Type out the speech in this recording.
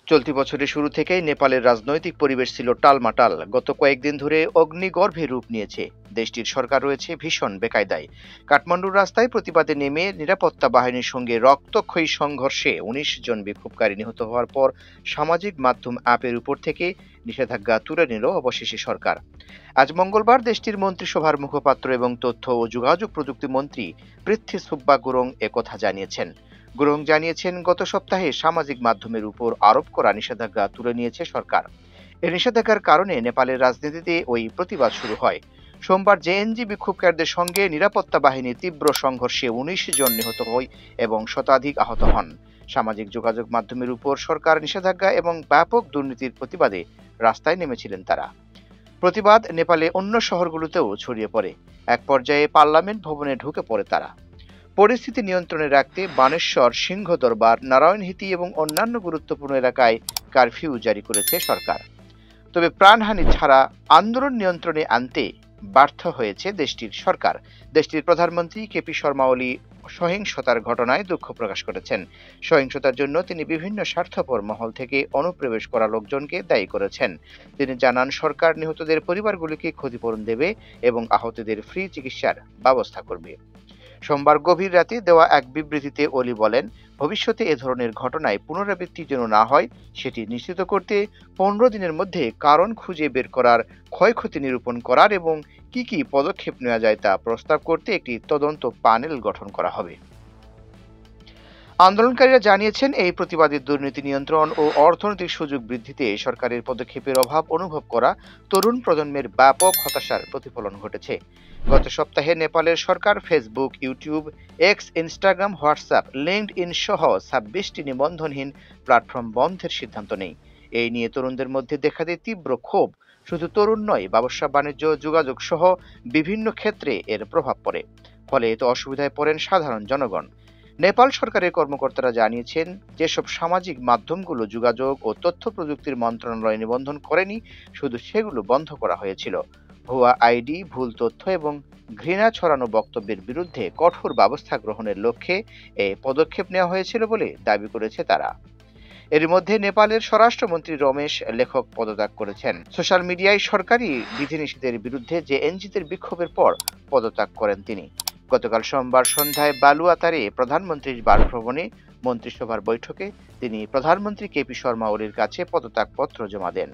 চলতি বছরের শুরু থেকেই নেপালের রাজনৈতিক পরিবেশ ছিল টালমাটাল। গত কয়েকদিন ধরে অগ্নিগর্ভে রূপ নিয়েছে। দেশটির সরকার রয়েছে ভীষণ বেকায়দায়। কাঠমান্ডুর রাস্তায় প্রতিবাদে নেমে নিরাপত্তা বাহিনীর সঙ্গে রক্তক্ষয়ী সংঘর্ষে ১৯ জন বিক্ষোভকারী নিহত হওয়ার পর সামাজিক মাধ্যম অ্যাপের উপর থেকে নিষেধাজ্ঞা তুলে নিল অবশেষে সরকার। আজ মঙ্গলবার দেশটির মন্ত্রিসভার মুখপাত্র এবং তথ্য ও যোগাযোগ প্রযুক্তি মন্ত্রী পৃথ্বী সুব্বা গুরুং একথা জানিয়েছেন। গুরুং জানিয়েছেন, গত সপ্তাহে সামাজিক মাধ্যমের উপর আরোপ করা নিষেধাজ্ঞা তুলে নিয়েছে সরকার। এই নিষেধাজ্ঞার কারণে নেপালের রাজনীতিতে ওই প্রতিবাদ শুরু হয়। সোমবার জেএনজি বিক্ষোভকারীদের সঙ্গে নিরাপত্তা বাহিনীর তীব্র সংঘর্ষে ১৯ জন নিহত হয় এবং শতাধিক আহত হন। সামাজিক যোগাযোগ মাধ্যমের উপর সরকার নিষেধাজ্ঞা এবং ব্যাপক দুর্নীতির প্রতিবাদে রাস্তায় নেমেছিলেন তারা। প্রতিবাদ নেপালে অন্য শহরগুলোতেও ছড়িয়ে পড়ে। এক পর্যায়ে পার্লামেন্ট ভবনে ঢুকে পড়ে তারা। পরিস্থিতি নিয়ন্ত্রণে রাখতে বানেশ্বর, সিংহদরবার, নারায়ণহিতি এবং অন্যান্য গুরুত্বপূর্ণ এলাকায় কারফিউ জারি করেছে সরকার। তবে প্রাণহানি ছাড়া আন্দোলন নিয়ন্ত্রণে আনতে ব্যর্থ হয়েছে দেশটির সরকার। দেশটির প্রধানমন্ত্রী কেপি শর্মা ওলি সহিংসতার ঘটনায় দুঃখ প্রকাশ করেছেন। সহিংসতার জন্য তিনি বিভিন্ন স্বার্থপর মহল থেকে অনুপ্রবেশ করা লোকজনকে দায়ী করেছেন। তিনি জানান, সরকার নিহতদের পরিবারগুলিকে ক্ষতিপূরণ দেবে এবং আহতদের ফ্রি চিকিৎসার ব্যবস্থা করবে। সোমবার গভীর রাতে দেওয়া এক বিবৃতিতে ওলি বলেন, ভবিষ্যতে এ ধরনের ঘটনায় পুনরাবৃত্তি যেন না হয় সেটি নিশ্চিত করতে ১৫ দিনের মধ্যে কারণ খুঁজে বের করার, ক্ষয়ক্ষতি নিরূপণ করার এবং কি কি পদক্ষেপ নেওয়া যায় তা প্রস্তাব করতে একটি তদন্ত প্যানেল গঠন করা হবে। আন্দোলনকারীরা জানিয়েছেন, এই প্রতিবাদী দুর্নীতি নিয়ন্ত্রণ ও অর্থনৈতিক সুযোগ বৃদ্ধিতে সরকারের পদক্ষেপের অভাব অনুভব করা তরুণ প্রজন্মের ব্যাপক হতাশার প্রতিফলন ঘটেছে। গত সপ্তাহে নেপালের সরকার Facebook, YouTube, X, Instagram, WhatsApp, LinkedIn সহ ২৬টি নিবন্ধনহীন প্ল্যাটফর্ম বন্ধের সিদ্ধান্ত নেয়। এই নিয়ে তরুণদের মধ্যে দেখা দেয় তীব্র ক্ষোভ। শুধু তরুণ নয়, ব্যবসা বাণিজ্য, যোগাযোগ সহ বিভিন্ন ক্ষেত্রে এর প্রভাব পড়ে। ফলে এতে অসুবিধায় পড়েন সাধারণ জনগণ। নেপাল সরকারের কর্মকর্তারা জানিয়েছেন, যেসব সামাজিক মাধ্যমগুলো যোগাযোগ ও তথ্য প্রযুক্তির মন্ত্রণালয় নিবন্ধন করেনি, শুধু সেগুলো বন্ধ করা হয়েছিল। ভুয়া আইডি, ভুল তথ্য এবং ঘৃণা ছড়ানো বক্তব্যের বিরুদ্ধে কঠোর ব্যবস্থা গ্রহণের লক্ষ্যে এই পদক্ষেপ নেওয়া হয়েছিল বলে দাবি করেছে তারা। এর মধ্যে নেপালের স্বরাষ্ট্রমন্ত্রী রমেশ লেখক পদত্যাগ করেছেন। সোশ্যাল মিডিয়ায় সরকারি বিধিনিষেধের বিরুদ্ধে জেএনজিদের বিক্ষোভের পর পদত্যাগ করেন তিনি। গতকাল সোমবার সন্ধ্যায় বালুয়াতারে প্রধানমন্ত্রীর বাসভবনে মন্ত্রিসভার বৈঠকে তিনি প্রধানমন্ত্রী কেপি শর্মা ওলির কাছে পদত্যাগপত্র জমা দেন।